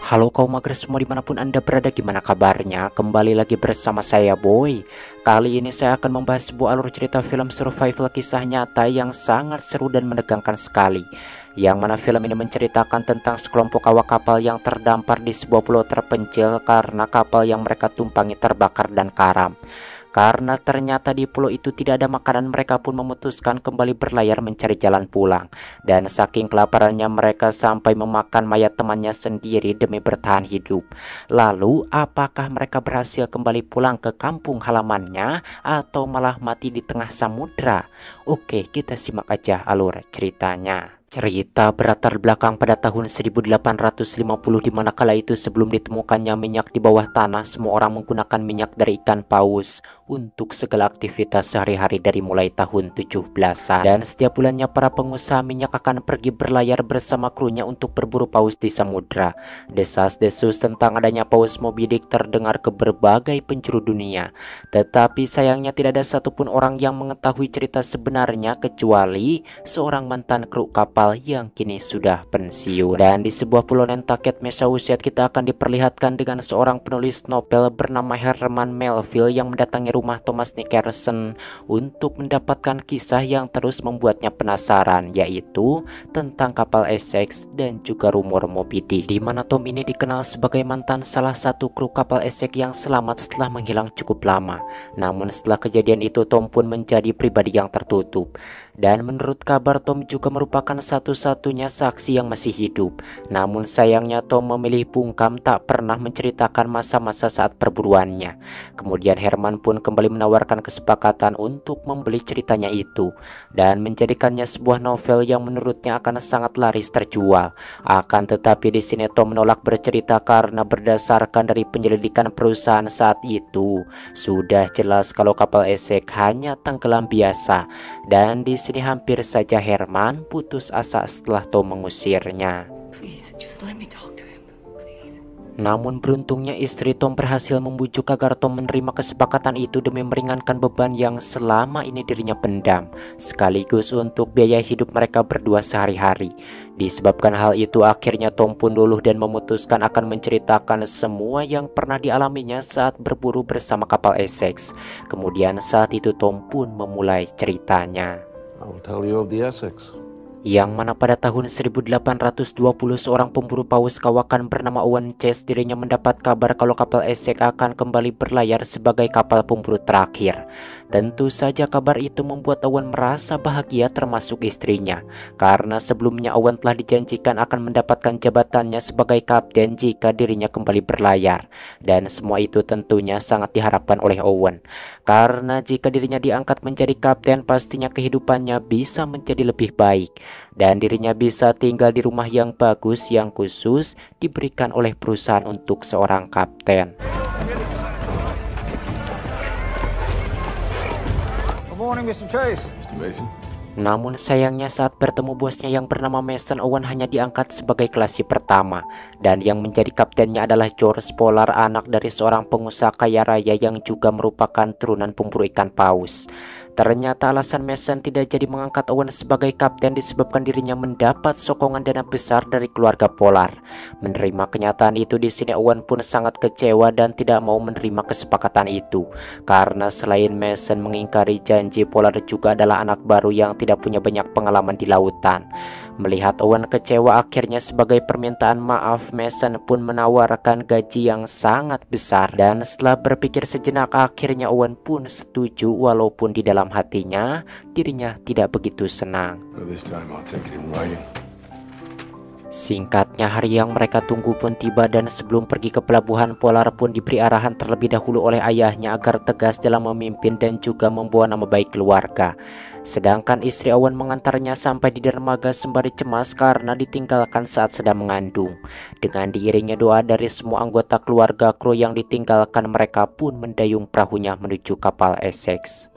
Halo kaum mager semua dimanapun anda berada, gimana kabarnya? Kembali lagi bersama saya Boy. Kali ini saya akan membahas sebuah alur cerita film survival kisah nyata yang sangat seru dan menegangkan sekali. Yang mana film ini menceritakan tentang sekelompok awak kapal yang terdampar di sebuah pulau terpencil karena kapal yang mereka tumpangi terbakar dan karam. Karena ternyata di pulau itu tidak ada makanan, mereka pun memutuskan kembali berlayar mencari jalan pulang. Dan saking kelaparannya mereka sampai memakan mayat temannya sendiri demi bertahan hidup. Lalu apakah mereka berhasil kembali pulang ke kampung halamannya atau malah mati di tengah samudra? Oke, kita simak aja alur ceritanya. Cerita berlatar belakang pada tahun 1850, di mana kala itu sebelum ditemukannya minyak di bawah tanah, semua orang menggunakan minyak dari ikan paus untuk segala aktivitas sehari-hari dari mulai tahun 17-an. Dan setiap bulannya para pengusaha minyak akan pergi berlayar bersama krunya untuk berburu paus di samudra. Desas-desus tentang adanya paus Moby Dick terdengar ke berbagai penjuru dunia. Tetapi sayangnya tidak ada satupun orang yang mengetahui cerita sebenarnya kecuali seorang mantan kru kapal yang kini sudah pensiun. Dan di sebuah pulau Nantucket, Massachusetts, kita akan diperlihatkan dengan seorang penulis novel bernama Herman Melville yang mendatangi rumah Thomas Nickerson untuk mendapatkan kisah yang terus membuatnya penasaran, yaitu tentang kapal Essex dan juga rumor Moby Dick, di mana Tom ini dikenal sebagai mantan salah satu kru kapal Essex yang selamat setelah menghilang cukup lama. Namun setelah kejadian itu Tom pun menjadi pribadi yang tertutup. Dan menurut kabar Tom juga merupakan satu-satunya saksi yang masih hidup. Namun sayangnya Tom memilih bungkam, tak pernah menceritakan masa-masa saat perburuannya. Kemudian Herman pun kembali menawarkan kesepakatan untuk membeli ceritanya itu dan menjadikannya sebuah novel yang menurutnya akan sangat laris terjual. Akan tetapi di sini Tom menolak bercerita karena berdasarkan dari penyelidikan perusahaan saat itu sudah jelas kalau kapal Essex hanya tenggelam biasa. Dan di sini hampir saja Herman putus asa setelah Tom mengusirnya. Namun beruntungnya istri Tom berhasil membujuk agar Tom menerima kesepakatan itu demi meringankan beban yang selama ini dirinya pendam, sekaligus untuk biaya hidup mereka berdua sehari-hari. Disebabkan hal itu akhirnya Tom pun luluh dan memutuskan akan menceritakan semua yang pernah dialaminya saat berburu bersama kapal Essex. Kemudian saat itu Tom pun memulai ceritanya. I will tell you of the Essex. Yang mana pada tahun 1820 seorang pemburu paus kawakan bernama Owen Chase dirinya mendapat kabar kalau kapal Essex akan kembali berlayar sebagai kapal pemburu terakhir. Tentu saja kabar itu membuat Owen merasa bahagia, termasuk istrinya, karena sebelumnya Owen telah dijanjikan akan mendapatkan jabatannya sebagai kapten jika dirinya kembali berlayar. Dan semua itu tentunya sangat diharapkan oleh Owen, karena jika dirinya diangkat menjadi kapten pastinya kehidupannya bisa menjadi lebih baik. Dan dirinya bisa tinggal di rumah yang bagus yang khusus diberikan oleh perusahaan untuk seorang kapten. Good morning, Mr. Chase. Mr. Mason. Namun sayangnya saat bertemu bosnya yang bernama Mason, Owen hanya diangkat sebagai klasi pertama. Dan yang menjadi kaptennya adalah George Pollard, anak dari seorang pengusaha kaya raya yang juga merupakan turunan pemburu ikan paus. Ternyata alasan Mason tidak jadi mengangkat Owen sebagai kapten disebabkan dirinya mendapat sokongan dana besar dari keluarga Pollard. Menerima kenyataan itu, di sini Owen pun sangat kecewa dan tidak mau menerima kesepakatan itu. Karena selain Mason mengingkari janji, Pollard juga adalah anak baru yang tidak punya banyak pengalaman di lautan. Melihat Owen kecewa, akhirnya sebagai permintaan maaf Mason pun menawarkan gaji yang sangat besar. Dan setelah berpikir sejenak akhirnya Owen pun setuju, walaupun di dalam hatinya dirinya tidak begitu senang. Singkatnya hari yang mereka tunggu pun tiba, dan sebelum pergi ke pelabuhan Pollard pun diberi arahan terlebih dahulu oleh ayahnya agar tegas dalam memimpin dan juga membawa nama baik keluarga. Sedangkan istri Owen mengantarnya sampai di dermaga sembari cemas karena ditinggalkan saat sedang mengandung. Dengan diiringnya doa dari semua anggota keluarga, kru yang ditinggalkan mereka pun mendayung perahunya menuju kapal Essex.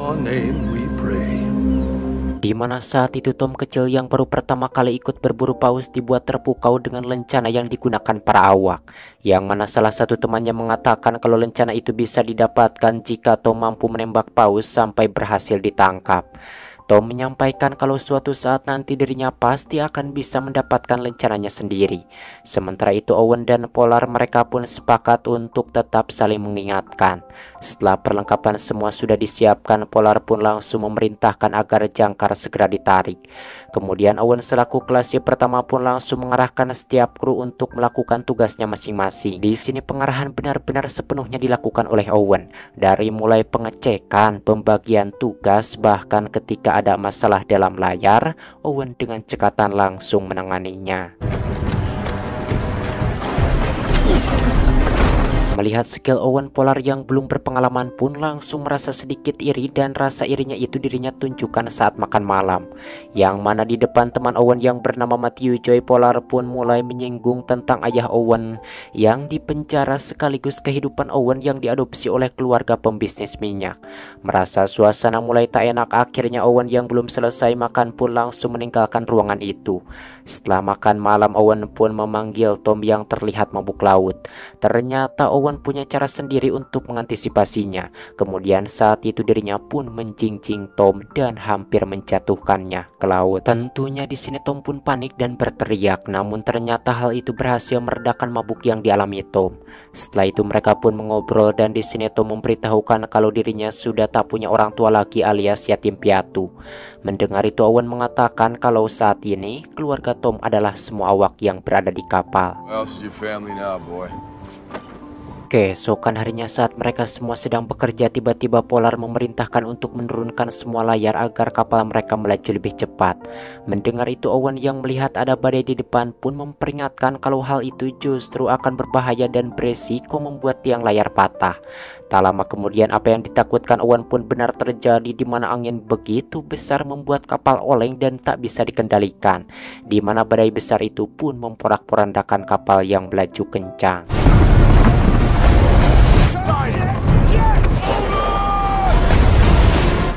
Di mana saat itu Tom kecil yang baru pertama kali ikut berburu paus dibuat terpukau dengan lencana yang digunakan para awak. Yang mana salah satu temannya mengatakan kalau lencana itu bisa didapatkan jika Tom mampu menembak paus sampai berhasil ditangkap. Tom menyampaikan kalau suatu saat nanti dirinya pasti akan bisa mendapatkan rencananya sendiri. Sementara itu Owen dan Polar mereka pun sepakat untuk tetap saling mengingatkan. Setelah perlengkapan semua sudah disiapkan, Polar pun langsung memerintahkan agar jangkar segera ditarik. Kemudian Owen selaku klasik pertama pun langsung mengarahkan setiap kru untuk melakukan tugasnya masing-masing. Di sini pengarahan benar-benar sepenuhnya dilakukan oleh Owen, dari mulai pengecekan, pembagian tugas, bahkan ketika ada masalah dalam layar, Owen dengan cekatan langsung menanganinya. Melihat skill Owen, Polar yang belum berpengalaman pun langsung merasa sedikit iri, dan rasa irinya itu dirinya tunjukkan saat makan malam. Yang mana di depan teman Owen yang bernama Matthew Joy, Polar pun mulai menyinggung tentang ayah Owen yang dipenjara sekaligus kehidupan Owen yang diadopsi oleh keluarga pembisnis minyak. Merasa suasana mulai tak enak, akhirnya Owen yang belum selesai makan pun langsung meninggalkan ruangan itu. Setelah makan malam, Owen pun memanggil Tom yang terlihat mabuk laut. Ternyata Owen punya cara sendiri untuk mengantisipasinya. Kemudian saat itu dirinya pun menjinjing Tom dan hampir menjatuhkannya ke laut. Tentunya di sini Tom pun panik dan berteriak, namun ternyata hal itu berhasil meredakan mabuk yang dialami Tom. Setelah itu mereka pun mengobrol, dan di sini Tom memberitahukan kalau dirinya sudah tak punya orang tua lagi alias yatim piatu. Mendengar itu Owen mengatakan kalau saat ini keluarga Tom adalah semua awak yang berada di kapal. Keesokan harinya saat mereka semua sedang bekerja, tiba-tiba Polar memerintahkan untuk menurunkan semua layar agar kapal mereka melaju lebih cepat. Mendengar itu Owen yang melihat ada badai di depan pun memperingatkan kalau hal itu justru akan berbahaya dan beresiko membuat tiang layar patah. Tak lama kemudian apa yang ditakutkan Owen pun benar terjadi, di mana angin begitu besar membuat kapal oleng dan tak bisa dikendalikan, di mana badai besar itu pun memporak-porandakan kapal yang melaju kencang.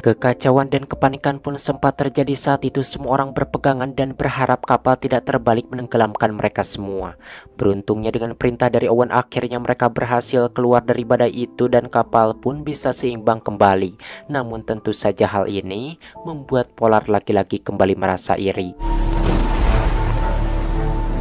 Kekacauan dan kepanikan pun sempat terjadi saat itu. Semua orang berpegangan dan berharap kapal tidak terbalik menenggelamkan mereka semua. Beruntungnya dengan perintah dari Owen, akhirnya mereka berhasil keluar dari badai itu dan kapal pun bisa seimbang kembali. Namun tentu saja hal ini membuat Polar lagi-lagi kembali merasa iri.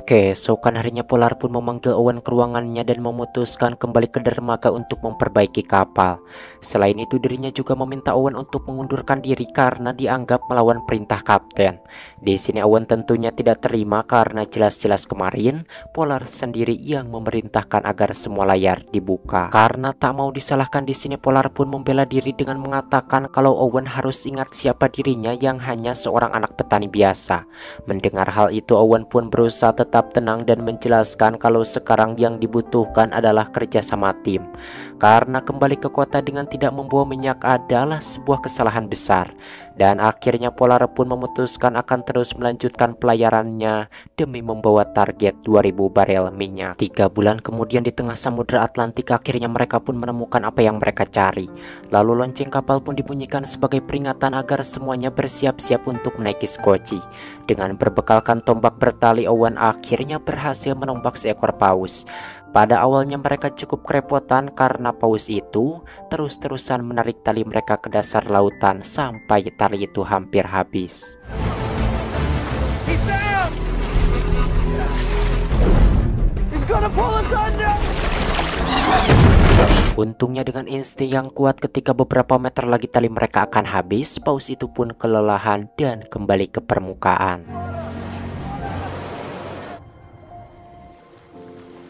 Keesokan harinya Polar pun memanggil Owen ke ruangannya dan memutuskan kembali ke dermaga untuk memperbaiki kapal. Selain itu dirinya juga meminta Owen untuk mengundurkan diri karena dianggap melawan perintah kapten. Di sini Owen tentunya tidak terima karena jelas-jelas kemarin Polar sendiri yang memerintahkan agar semua layar dibuka. Karena tak mau disalahkan, di sini Polar pun membela diri dengan mengatakan kalau Owen harus ingat siapa dirinya yang hanya seorang anak petani biasa. Mendengar hal itu Owen pun berusaha tetap tenang dan menjelaskan kalau sekarang yang dibutuhkan adalah kerja sama tim, karena kembali ke kota dengan tidak membawa minyak adalah sebuah kesalahan besar. Dan akhirnya Polar pun memutuskan akan terus melanjutkan pelayarannya demi membawa target 2000 barel minyak. 3 bulan kemudian di tengah Samudra Atlantik akhirnya mereka pun menemukan apa yang mereka cari. Lalu lonceng kapal pun dibunyikan sebagai peringatan agar semuanya bersiap-siap untuk menaiki skoci. Dengan berbekalkan tombak bertali, Owen akhirnya berhasil menombak seekor paus. Pada awalnya mereka cukup kerepotan karena paus itu terus-terusan menarik tali mereka ke dasar lautan sampai tali itu hampir habis. Untungnya dengan insting yang kuat, ketika beberapa meter lagi tali mereka akan habis, paus itu pun kelelahan dan kembali ke permukaan.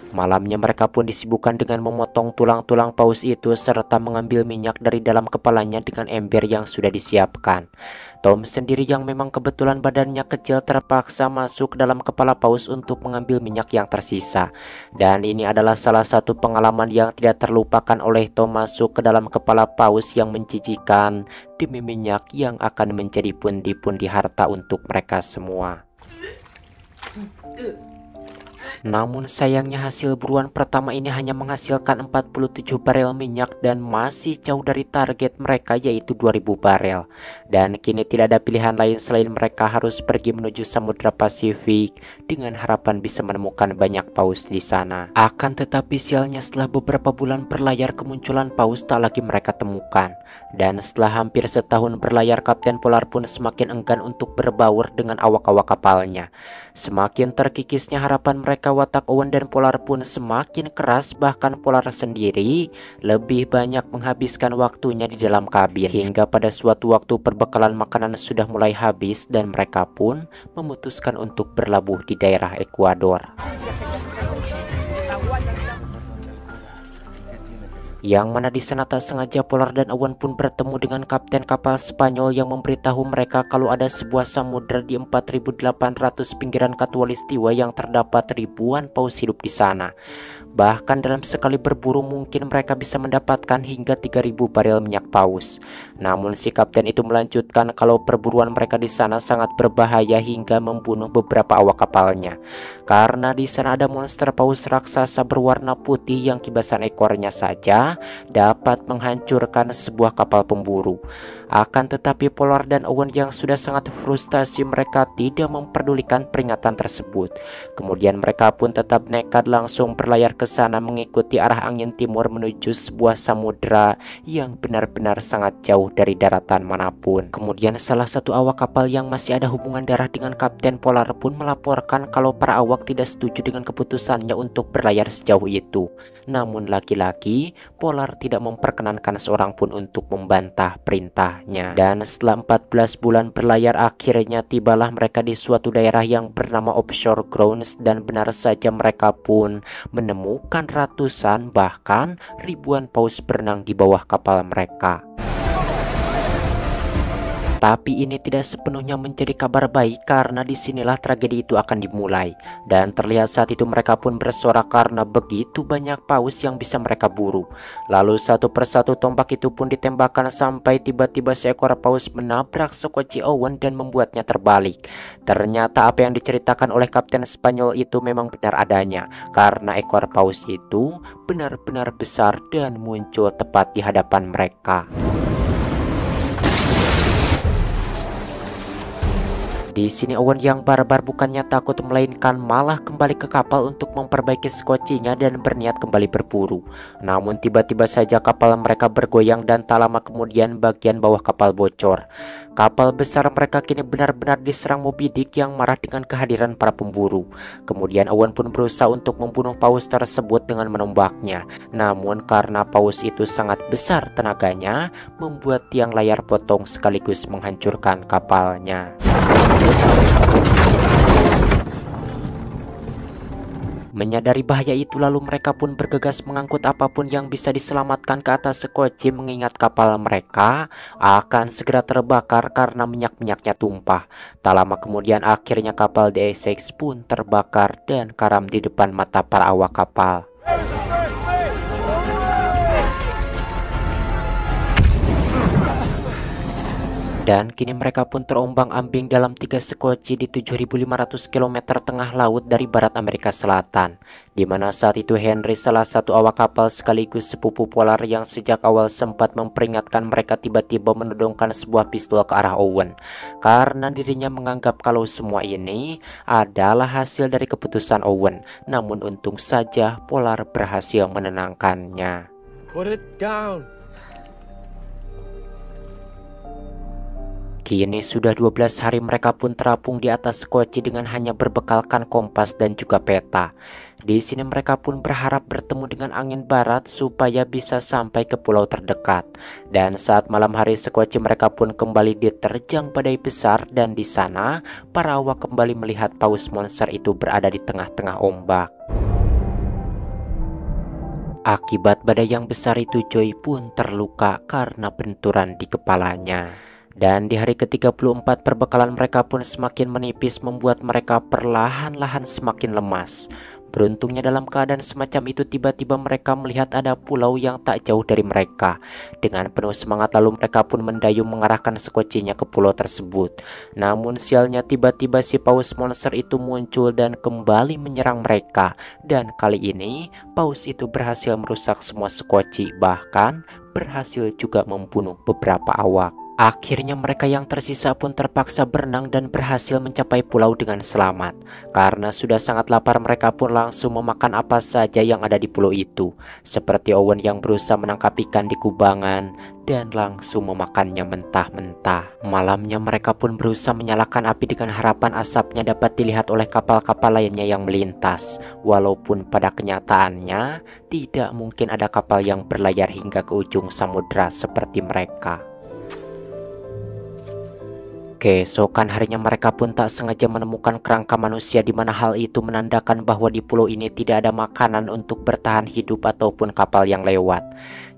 Malamnya mereka pun disibukkan dengan memotong tulang-tulang paus itu serta mengambil minyak dari dalam kepalanya dengan ember yang sudah disiapkan. Tom sendiri yang memang kebetulan badannya kecil terpaksa masuk ke dalam kepala paus untuk mengambil minyak yang tersisa. Dan ini adalah salah satu pengalaman yang tidak terlupakan oleh Tom, masuk ke dalam kepala paus yang menjijikan demi minyak yang akan menjadi pundi-pundi harta untuk mereka semua. Namun sayangnya hasil buruan pertama ini hanya menghasilkan 47 barel minyak dan masih jauh dari target mereka yaitu 2000 barel. Dan kini tidak ada pilihan lain selain mereka harus pergi menuju Samudra Pasifik dengan harapan bisa menemukan banyak paus di sana. Akan tetapi sialnya setelah beberapa bulan berlayar kemunculan paus tak lagi mereka temukan. Dan setelah hampir setahun berlayar, Kapten Polar pun semakin enggan untuk berbaur dengan awak-awak kapalnya. Semakin terkikisnya harapan mereka, watak Owen dan Polar pun semakin keras. Bahkan Polar sendiri lebih banyak menghabiskan waktunya di dalam kabin. Hingga pada suatu waktu perbekalan makanan sudah mulai habis dan mereka pun memutuskan untuk berlabuh di daerah Ekuador. Yang mana di sana tak sengaja Polar dan Owen pun bertemu dengan kapten kapal Spanyol yang memberitahu mereka kalau ada sebuah samudra di 4800 pinggiran Khatulistiwa yang terdapat ribuan paus hidup di sana. Bahkan dalam sekali berburu mungkin mereka bisa mendapatkan hingga 3000 barel minyak paus. Namun si kapten itu melanjutkan kalau perburuan mereka di sana sangat berbahaya hingga membunuh beberapa awak kapalnya. Karena di sana ada monster paus raksasa berwarna putih yang kibasan ekornya saja dapat menghancurkan sebuah kapal pemburu. Akan tetapi Polar dan Owen yang sudah sangat frustasi, mereka tidak memperdulikan peringatan tersebut. Kemudian mereka pun tetap nekat langsung berlayar ke sana mengikuti arah angin timur menuju sebuah samudra yang benar-benar sangat jauh dari daratan manapun. Kemudian salah satu awak kapal yang masih ada hubungan darah dengan Kapten Polar pun melaporkan kalau para awak tidak setuju dengan keputusannya untuk berlayar sejauh itu. Namun laki-laki Polar tidak memperkenankan seorang pun untuk membantah perintahnya. Dan setelah 14 bulan berlayar, akhirnya tibalah mereka di suatu daerah yang bernama Offshore Grounds. Dan benar saja mereka pun menemukan ratusan bahkan ribuan paus berenang di bawah kapal mereka. Tapi ini tidak sepenuhnya menjadi kabar baik karena disinilah tragedi itu akan dimulai. Dan terlihat saat itu mereka pun bersorak karena begitu banyak paus yang bisa mereka buru. Lalu satu persatu tombak itu pun ditembakkan sampai tiba-tiba seekor paus menabrak sekoci Owen dan membuatnya terbalik. Ternyata apa yang diceritakan oleh Kapten Spanyol itu memang benar adanya, karena ekor paus itu benar-benar besar dan muncul tepat di hadapan mereka. Di sini Owen yang barbar bukannya takut melainkan malah kembali ke kapal untuk memperbaiki skocinya dan berniat kembali berburu. Namun tiba-tiba saja kapal mereka bergoyang dan tak lama kemudian bagian bawah kapal bocor. Kapal besar mereka kini benar-benar diserang Moby Dick yang marah dengan kehadiran para pemburu. Kemudian Owen pun berusaha untuk membunuh paus tersebut dengan menombaknya. Namun karena paus itu sangat besar tenaganya, membuat tiang layar potong sekaligus menghancurkan kapalnya. Menyadari bahaya itu, lalu mereka pun bergegas mengangkut apapun yang bisa diselamatkan ke atas sekoci, mengingat kapal mereka akan segera terbakar karena minyak-minyaknya tumpah. Tak lama kemudian akhirnya kapal The Essex pun terbakar dan karam di depan mata para awak kapal. Dan kini mereka pun terombang-ambing dalam 3 sekoci di 7.500 km tengah laut dari barat Amerika Selatan. Di mana saat itu Henry, salah satu awak kapal sekaligus sepupu Polar yang sejak awal sempat memperingatkan mereka, tiba-tiba menodongkan sebuah pistol ke arah Owen. Karena dirinya menganggap kalau semua ini adalah hasil dari keputusan Owen. Namun untung saja Polar berhasil menenangkannya. Put it down. Kini sudah 12 hari mereka pun terapung di atas sekoci dengan hanya berbekalkan kompas dan juga peta. Di sini mereka pun berharap bertemu dengan angin barat supaya bisa sampai ke pulau terdekat. Dan saat malam hari sekoci mereka pun kembali diterjang badai besar, dan di sana para awak kembali melihat paus monster itu berada di tengah-tengah ombak. Akibat badai yang besar itu, Joy pun terluka karena benturan di kepalanya. Dan di hari ke-34 perbekalan mereka pun semakin menipis, membuat mereka perlahan-lahan semakin lemas. Beruntungnya dalam keadaan semacam itu tiba-tiba mereka melihat ada pulau yang tak jauh dari mereka. Dengan penuh semangat lalu mereka pun mendayung mengarahkan sekocinya ke pulau tersebut. Namun sialnya tiba-tiba si paus monster itu muncul dan kembali menyerang mereka. Dan kali ini paus itu berhasil merusak semua sekoci, bahkan berhasil juga membunuh beberapa awak. Akhirnya mereka yang tersisa pun terpaksa berenang dan berhasil mencapai pulau dengan selamat. Karena sudah sangat lapar mereka pun langsung memakan apa saja yang ada di pulau itu. Seperti Owen yang berusaha menangkap ikan di kubangan dan langsung memakannya mentah-mentah. Malamnya mereka pun berusaha menyalakan api dengan harapan asapnya dapat dilihat oleh kapal-kapal lainnya yang melintas. Walaupun pada kenyataannya tidak mungkin ada kapal yang berlayar hingga ke ujung samudra seperti mereka. Keesokan harinya mereka pun tak sengaja menemukan kerangka manusia di mana hal itu menandakan bahwa di pulau ini tidak ada makanan untuk bertahan hidup ataupun kapal yang lewat.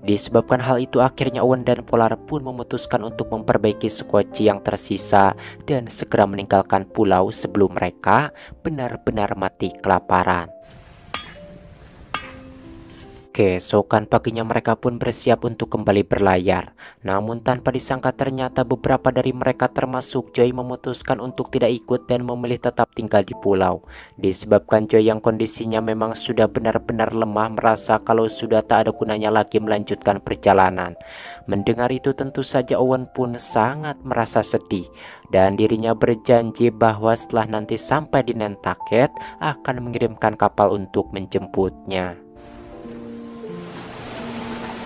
Disebabkan hal itu akhirnya Owen dan Polar pun memutuskan untuk memperbaiki sekoci yang tersisa dan segera meninggalkan pulau sebelum mereka benar-benar mati kelaparan. Keesokan paginya mereka pun bersiap untuk kembali berlayar. Namun tanpa disangka ternyata beberapa dari mereka termasuk Joy memutuskan untuk tidak ikut dan memilih tetap tinggal di pulau. Disebabkan Joy yang kondisinya memang sudah benar-benar lemah merasa kalau sudah tak ada gunanya lagi melanjutkan perjalanan. Mendengar itu tentu saja Owen pun sangat merasa sedih. Dan dirinya berjanji bahwa setelah nanti sampai di Nantucket akan mengirimkan kapal untuk menjemputnya.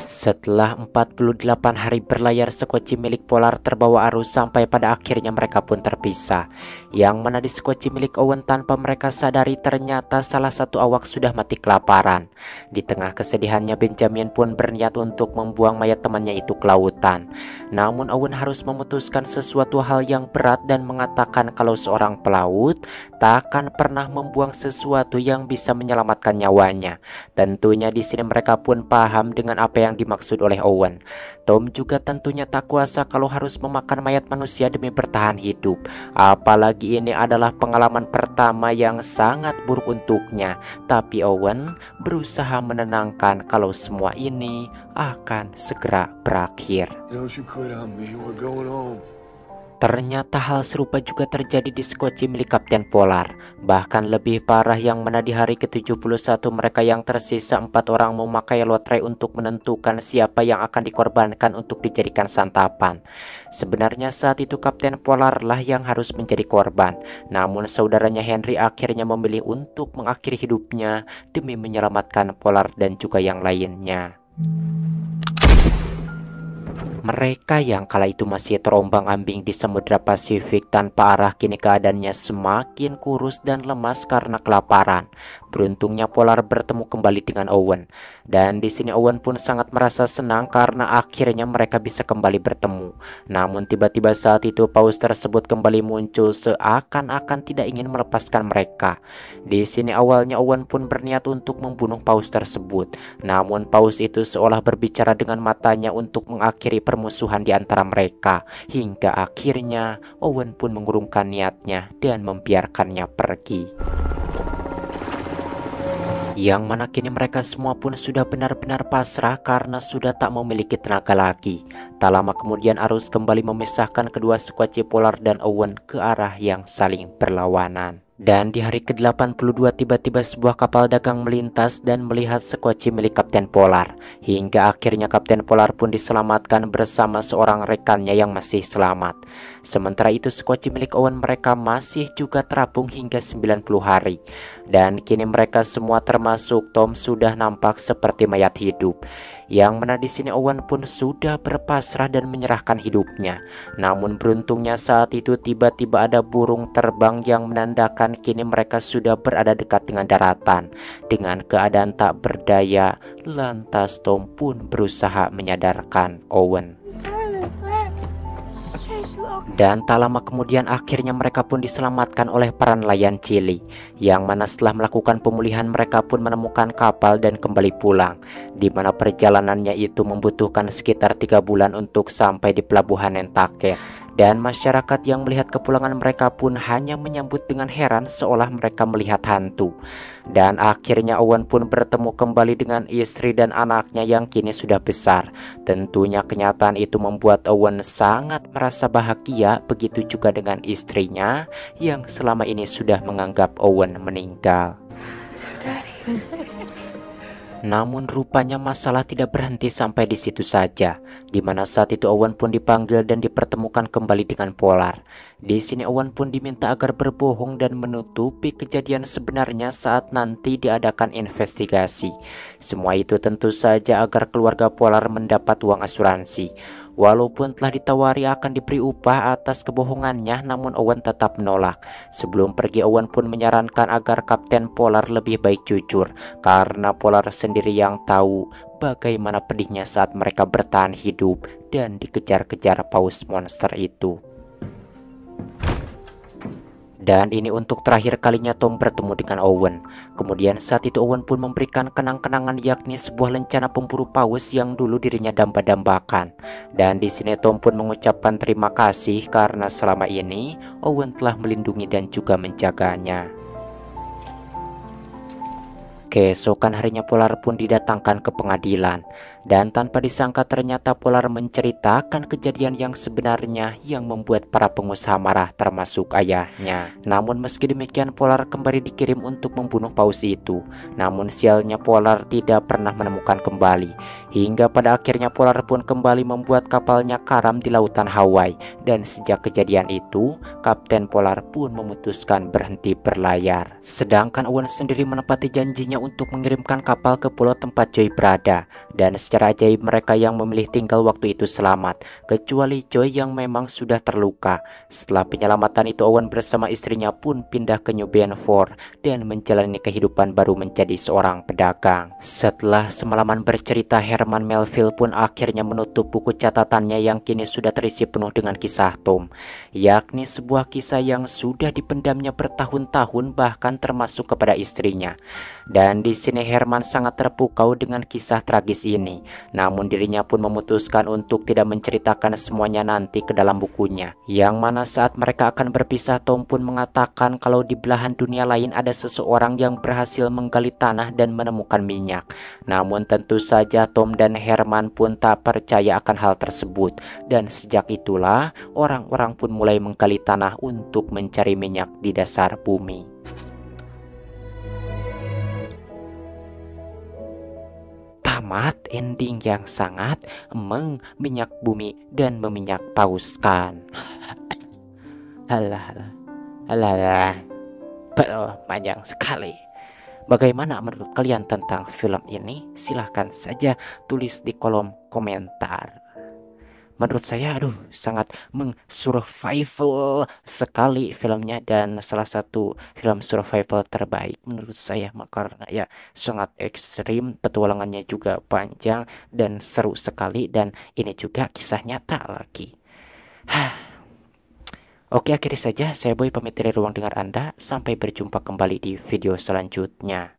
Setelah 48 hari berlayar sekoci milik Polar terbawa arus sampai pada akhirnya mereka pun terpisah. Yang mana di sekoci milik Owen tanpa mereka sadari ternyata salah satu awak sudah mati kelaparan. Di tengah kesedihannya Benjamin pun berniat untuk membuang mayat temannya itu ke lautan. Namun Owen harus memutuskan sesuatu hal yang berat dan mengatakan kalau seorang pelaut tak akan pernah membuang sesuatu yang bisa menyelamatkan nyawanya. Tentunya di sini mereka pun paham dengan apa yang dimaksud oleh Owen. Tom juga tentunya tak kuasa kalau harus memakan mayat manusia demi bertahan hidup. Apalagi ini adalah pengalaman pertama yang sangat buruk untuknya. Tapi Owen berusaha menenangkan kalau semua ini akan segera berakhir. Ternyata hal serupa juga terjadi di sekoci milik Kapten Polar. Bahkan lebih parah yang mana di hari ke-71 mereka yang tersisa 4 orang memakai lotre untuk menentukan siapa yang akan dikorbankan untuk dijadikan santapan. Sebenarnya saat itu Kapten Polar lah yang harus menjadi korban. Namun saudaranya Henry akhirnya memilih untuk mengakhiri hidupnya demi menyelamatkan Polar dan juga yang lainnya. Mereka yang kala itu masih terombang-ambing di Samudra Pasifik tanpa arah kini keadaannya semakin kurus dan lemas karena kelaparan. Beruntungnya Polar bertemu kembali dengan Owen. Dan di sini Owen pun sangat merasa senang karena akhirnya mereka bisa kembali bertemu. Namun tiba-tiba saat itu paus tersebut kembali muncul seakan-akan tidak ingin melepaskan mereka. Di sini awalnya Owen pun berniat untuk membunuh paus tersebut. Namun paus itu seolah berbicara dengan matanya untuk mengakhiri permusuhan di antara mereka. Hingga akhirnya Owen pun mengurungkan niatnya dan membiarkannya pergi. Yang mana kini mereka semua pun sudah benar-benar pasrah karena sudah tak memiliki tenaga lagi. Tak lama kemudian arus kembali memisahkan kedua sekoci Polar dan Owen ke arah yang saling berlawanan. Dan di hari ke-82 tiba-tiba sebuah kapal dagang melintas dan melihat sekoci milik Kapten Polar. Hingga akhirnya Kapten Polar pun diselamatkan bersama seorang rekannya yang masih selamat. Sementara itu sekoci milik Owen mereka masih juga terapung hingga 90 hari. Dan kini mereka semua termasuk Tom sudah nampak seperti mayat hidup. Yang mana di sini Owen pun sudah berpasrah dan menyerahkan hidupnya. Namun beruntungnya saat itu tiba-tiba ada burung terbang yang menandakan kini mereka sudah berada dekat dengan daratan. Dengan keadaan tak berdaya, lantas Tom pun berusaha menyadarkan Owen. Dan tak lama kemudian akhirnya mereka pun diselamatkan oleh para nelayan Chili. Yang mana setelah melakukan pemulihan mereka pun menemukan kapal dan kembali pulang. Di mana perjalanannya itu membutuhkan sekitar 3 bulan untuk sampai di pelabuhan Nantucket. Dan masyarakat yang melihat kepulangan mereka pun hanya menyambut dengan heran seolah mereka melihat hantu. Dan akhirnya Owen pun bertemu kembali dengan istri dan anaknya yang kini sudah besar. Tentunya kenyataan itu membuat Owen sangat merasa bahagia, begitu juga dengan istrinya yang selama ini sudah menganggap Owen meninggal. Namun rupanya masalah tidak berhenti sampai di situ saja, di mana saat itu Owen pun dipanggil dan dipertemukan kembali dengan Polar. Di sini Owen pun diminta agar berbohong dan menutupi kejadian sebenarnya saat nanti diadakan investigasi. Semua itu tentu saja agar keluarga Polar mendapat uang asuransi. Walaupun telah ditawari akan diberi upah atas kebohongannya, namun Owen tetap menolak. Sebelum pergi, Owen pun menyarankan agar Kapten Polar lebih baik jujur, karena Polar sendiri yang tahu bagaimana pedihnya saat mereka bertahan hidup dan dikejar-kejar paus monster itu. Dan ini untuk terakhir kalinya Tom bertemu dengan Owen. Kemudian saat itu Owen pun memberikan kenang-kenangan, yakni sebuah lencana pemburu paus yang dulu dirinya damba-dambakan. Dan di sini Tom pun mengucapkan terima kasih karena selama ini Owen telah melindungi dan juga menjaganya. Keesokan harinya Polar pun didatangkan ke pengadilan, dan tanpa disangka ternyata Polar menceritakan kejadian yang sebenarnya yang membuat para pengusaha marah termasuk ayahnya. Namun meski demikian Polar kembali dikirim untuk membunuh paus itu. Namun sialnya Polar tidak pernah menemukan kembali, hingga pada akhirnya Polar pun kembali membuat kapalnya karam di lautan Hawaii. Dan sejak kejadian itu Kapten Polar pun memutuskan berhenti berlayar. Sedangkan Owen sendiri menepati janjinya untuk mengirimkan kapal ke pulau tempat Joy berada. Dan secara ajaib mereka yang memilih tinggal waktu itu selamat, kecuali Joy yang memang sudah terluka. Setelah penyelamatan itu Owen bersama istrinya pun pindah ke New Bedford dan menjalani kehidupan baru menjadi seorang pedagang. Setelah semalaman bercerita, Herman Melville pun akhirnya menutup buku catatannya yang kini sudah terisi penuh dengan kisah Tom, yakni sebuah kisah yang sudah dipendamnya bertahun-tahun, bahkan termasuk kepada istrinya. Dan di sini Herman sangat terpukau dengan kisah tragis ini. Namun dirinya pun memutuskan untuk tidak menceritakan semuanya nanti ke dalam bukunya. Yang mana saat mereka akan berpisah, Tom pun mengatakan kalau di belahan dunia lain ada seseorang yang berhasil menggali tanah dan menemukan minyak. Namun tentu saja Tom dan Herman pun tak percaya akan hal tersebut. Dan sejak itulah orang-orang pun mulai menggali tanah untuk mencari minyak di dasar bumi. Tamat ending yang sangat meminyak bumi dan meminyak paus kan. Alah, panjang sekali. Bagaimana menurut kalian tentang film ini? Silahkan saja tulis di kolom komentar. Menurut saya sangat meng-survival sekali filmnya, dan salah satu film survival terbaik menurut saya, karena ya sangat ekstrim, petualangannya juga panjang dan seru sekali, dan ini juga kisah nyata lagi. Oke, akhiri saja saya Boy pamit dari ruang dengar Anda. Sampai berjumpa kembali di video selanjutnya.